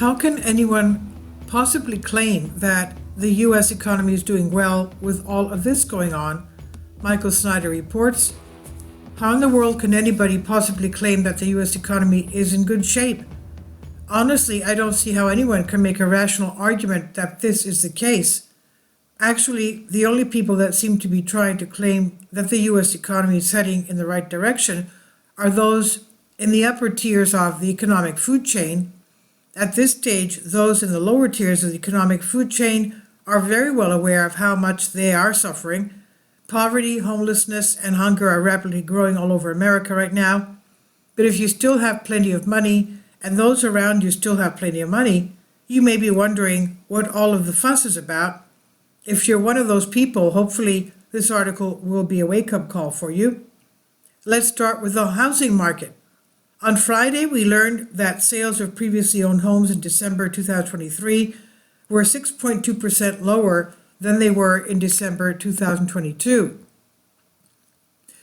How can anyone possibly claim that the US economy is doing well with all of this going on? Michael Snyder reports. How in the world can anybody possibly claim that the US economy is in good shape? Honestly, I don't see how anyone can make a rational argument that this is the case. Actually, the only people that seem to be trying to claim that the US economy is heading in the right direction are those in the upper tiers of the economic food chain. At this stage, those in the lower tiers of the economic food chain are very well aware of how much they are suffering. Poverty, homelessness, and hunger are rapidly growing all over America right now. But if you still have plenty of money, and those around you still have plenty of money, you may be wondering what all of the fuss is about. If you're one of those people, hopefully this article will be a wake-up call for you. Let's start with the housing market. On Friday, we learned that sales of previously owned homes in December 2023 were 6.2% lower than they were in December 2022.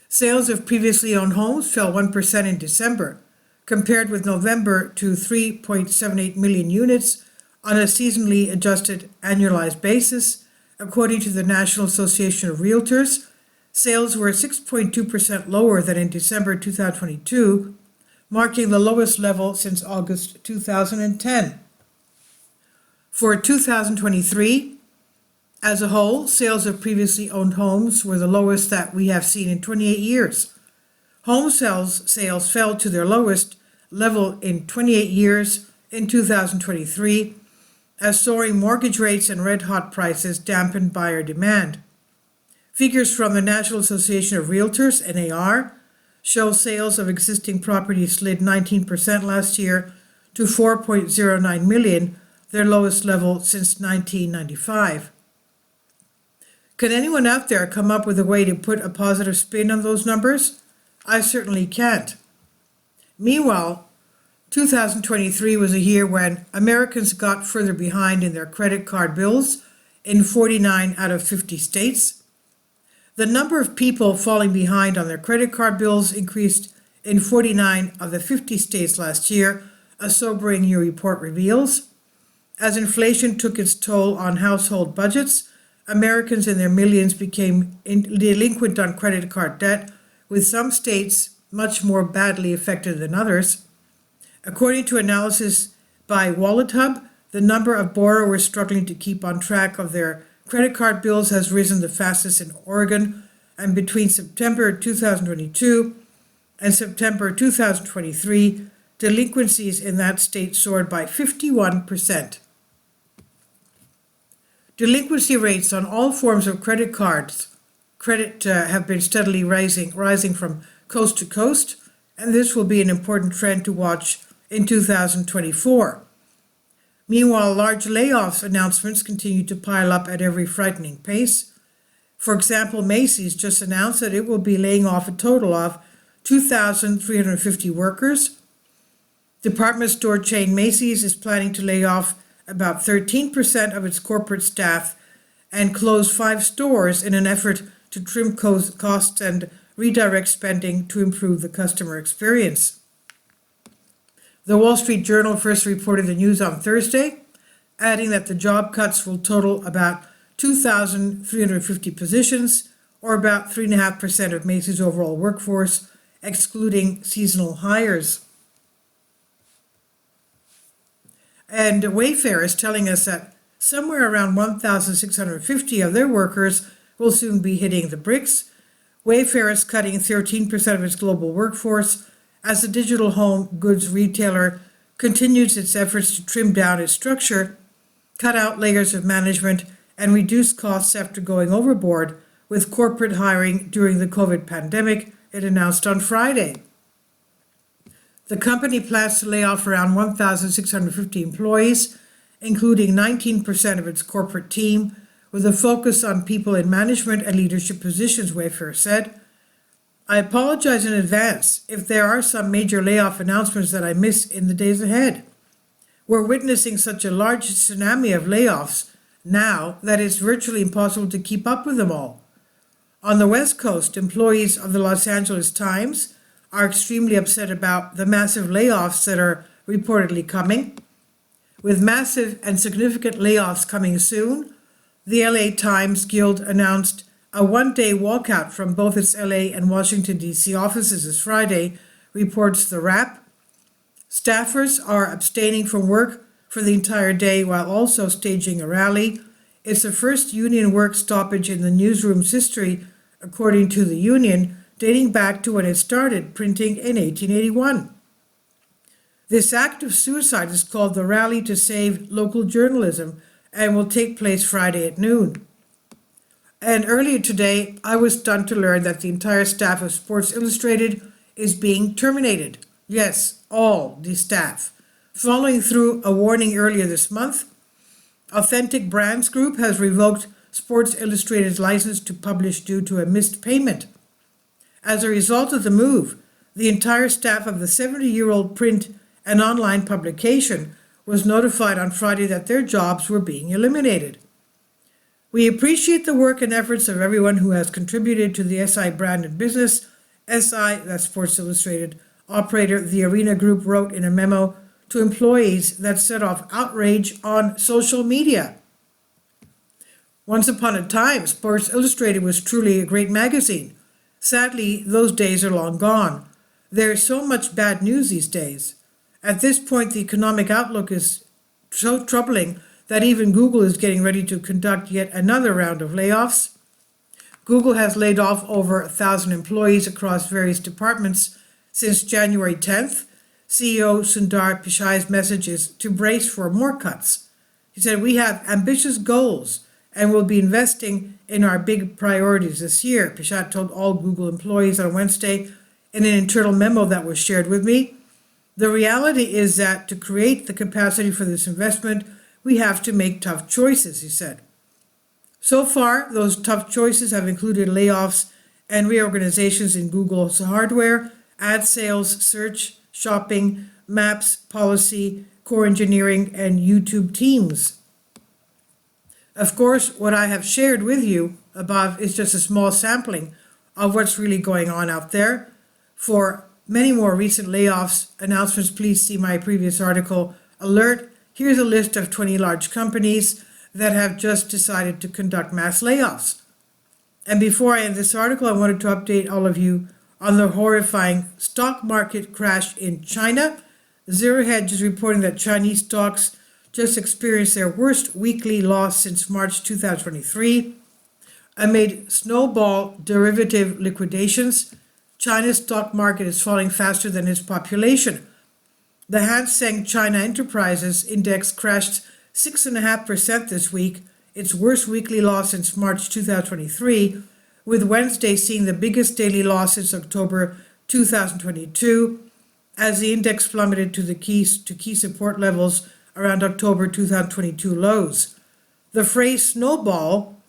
Sales of previously owned homes fell 1% in December, compared with November to 3.78 million units on a seasonally adjusted annualized basis. According to the National Association of Realtors, sales were 6.2% lower than in December 2022, marking the lowest level since August 2010. For 2023, as a whole, sales of previously owned homes were the lowest that we have seen in 28 years. Home sales fell to their lowest level in 28 years in 2023, as soaring mortgage rates and red-hot prices dampened buyer demand. Figures from the National Association of Realtors, NAR, show sales of existing properties slid 19% last year to 4.09 million, their lowest level since 1995. Can anyone out there come up with a way to put a positive spin on those numbers? I certainly can't. Meanwhile, 2023 was a year when Americans got further behind in their credit card bills in 49 out of 50 states. The number of people falling behind on their credit card bills increased in 49 of the 50 states last year, a sobering new report reveals. As inflation took its toll on household budgets, Americans in their millions became delinquent on credit card debt, with some states much more badly affected than others. According to analysis by WalletHub, the number of borrowers struggling to keep on track of their credit card bills has risen the fastest in Oregon, and between September 2022 and September 2023, delinquencies in that state soared by 51%. Delinquency rates on all forms of credit have been steadily rising from coast to coast, and this will be an important trend to watch in 2024. Meanwhile, large layoffs announcements continue to pile up at every frightening pace. For example, Macy's just announced that it will be laying off a total of 2,350 workers. Department store chain Macy's is planning to lay off about 13% of its corporate staff and close 5 stores in an effort to trim costs and redirect spending to improve the customer experience. The Wall Street Journal first reported the news on Thursday, adding that the job cuts will total about 2,350 positions, or about 3.5% of Macy's overall workforce, excluding seasonal hires. And Wayfair is telling us that somewhere around 1,650 of their workers will soon be hitting the bricks. Wayfair is cutting 13% of its global workforce as the digital home goods retailer continues its efforts to trim down its structure, cut out layers of management, and reduce costs after going overboard with corporate hiring during the COVID pandemic, it announced on Friday. The company plans to lay off around 1,650 employees, including 19% of its corporate team, with a focus on people in management and leadership positions, Wayfair said. I apologize in advance if there are some major layoff announcements that I miss in the days ahead. We're witnessing such a large tsunami of layoffs now that it's virtually impossible to keep up with them all. On the West Coast, employees of the Los Angeles Times are extremely upset about the massive layoffs that are reportedly coming. With massive and significant layoffs coming soon, the LA Times Guild announced a one-day walkout from both its LA and Washington, D.C. offices this Friday, reports The Wrap. Staffers are abstaining from work for the entire day while also staging a rally. It's the first union work stoppage in the newsroom's history, according to the union, dating back to when it started printing in 1881. This act of suicide is called the Rally to Save Local Journalism and will take place Friday at noon. And earlier today, I was stunned to learn that the entire staff of Sports Illustrated is being terminated. Yes, all the staff. Following through a warning earlier this month, Authentic Brands Group has revoked Sports Illustrated's license to publish due to a missed payment. As a result of the move, the entire staff of the 70-year-old print and online publication was notified on Friday that their jobs were being eliminated. We appreciate the work and efforts of everyone who has contributed to the SI brand and business. SI, that's Sports Illustrated, operator the Arena Group wrote in a memo to employees that set off outrage on social media. Once upon a time, Sports Illustrated was truly a great magazine. Sadly, those days are long gone. There is so much bad news these days. At this point, the economic outlook is so troubling that even Google is getting ready to conduct yet another round of layoffs. Google has laid off over 1,000 employees across various departments since January 10th. CEO Sundar Pichai's message is to brace for more cuts. He said, "We have ambitious goals and will be investing in our big priorities this year," Pichai told all Google employees on Wednesday in an internal memo that was shared with me. "The reality is that to create the capacity for this investment, we have to make tough choices," he said. So far, those tough choices have included layoffs and reorganizations in Google's hardware, ad sales, search, shopping, maps, policy, core engineering, and YouTube teams. Of course, what I have shared with you above is just a small sampling of what's really going on out there. For many more recent layoffs announcements, please see my previous article, Alert. Here's a list of 20 large companies that have just decided to conduct mass layoffs. And before I end this article, I wanted to update all of you on the horrifying stock market crash in China. Zero Hedge is reporting that Chinese stocks just experienced their worst weekly loss since March 2023. Amid snowball derivative liquidations, China's stock market is falling faster than its population. The Hang Seng China Enterprises Index crashed 6.5% this week, its worst weekly loss since March 2023, with Wednesday seeing the biggest daily loss since October 2022, as the index plummeted to key support levels around October 2022 lows. The phrase snowball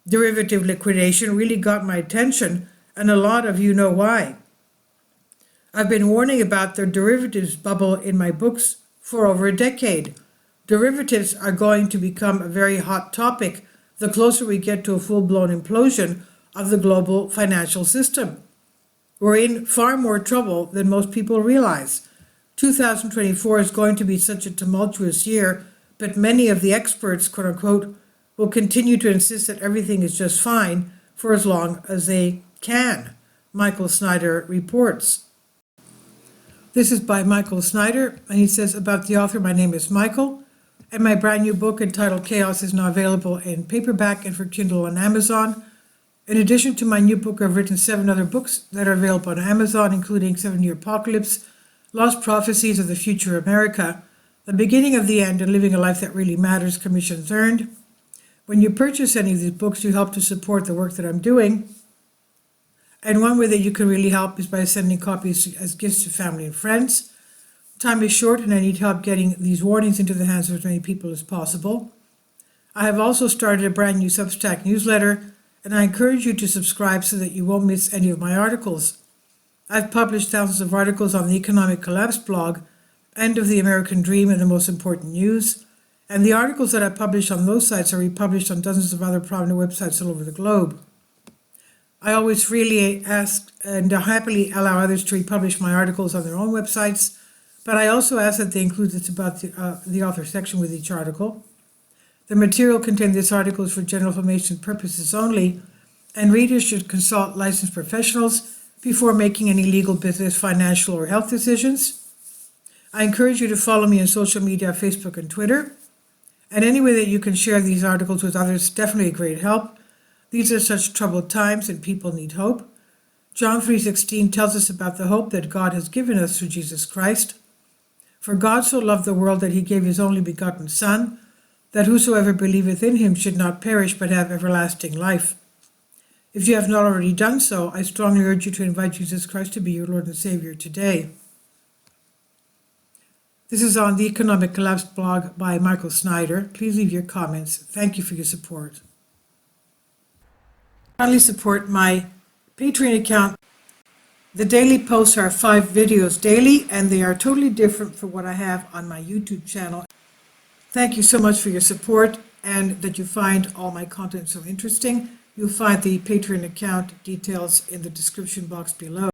derivative liquidation really got my attention, and a lot of you know why. I've been warning about the derivatives bubble in my books for over a decade. Derivatives are going to become a very hot topic the closer we get to a full-blown implosion of the global financial system. We're in far more trouble than most people realize. 2024 is going to be such a tumultuous year, but many of the experts, quote unquote, will continue to insist that everything is just fine for as long as they can, Michael Snyder reports. This is by Michael Snyder, and he says about the author, "My name is Michael, and my brand new book entitled Chaos is now available in paperback and for Kindle on Amazon. In addition to my new book, I've written 7 other books that are available on Amazon, including 7-Year Apocalypse, Lost Prophecies of the Future America, The Beginning of the End, and Living a Life That Really Matters, commissions earned. When you purchase any of these books, you help to support the work that I'm doing. And one way that you can really help is by sending copies as gifts to family and friends. Time is short, and I need help getting these warnings into the hands of as many people as possible. I have also started a brand new Substack newsletter, and I encourage you to subscribe so that you won't miss any of my articles. I've published thousands of articles on the Economic Collapse blog, End of the American Dream and the Most Important News, and the articles that I publish on those sites are republished on dozens of other prominent websites all over the globe. I always freely ask and happily allow others to republish my articles on their own websites, but I also ask that they include this about the author section with each article. The material contained in this article is for general information purposes only, and readers should consult licensed professionals before making any legal, business, financial, or health decisions. I encourage you to follow me on social media, Facebook and Twitter. And any way that you can share these articles with others is definitely a great help. These are such troubled times and people need hope. John 3:16 tells us about the hope that God has given us through Jesus Christ. For God so loved the world that he gave his only begotten Son, that whosoever believeth in him should not perish but have everlasting life. If you have not already done so, I strongly urge you to invite Jesus Christ to be your Lord and Savior today. This is on the Economic Collapse blog by Michael Snyder. Please leave your comments. Thank you for your support. Kindly support my Patreon account. The daily posts are 5 videos daily, and they are totally different from what I have on my YouTube channel. Thank you so much for your support and that you find all my content so interesting. You'll find the Patreon account details in the description box below.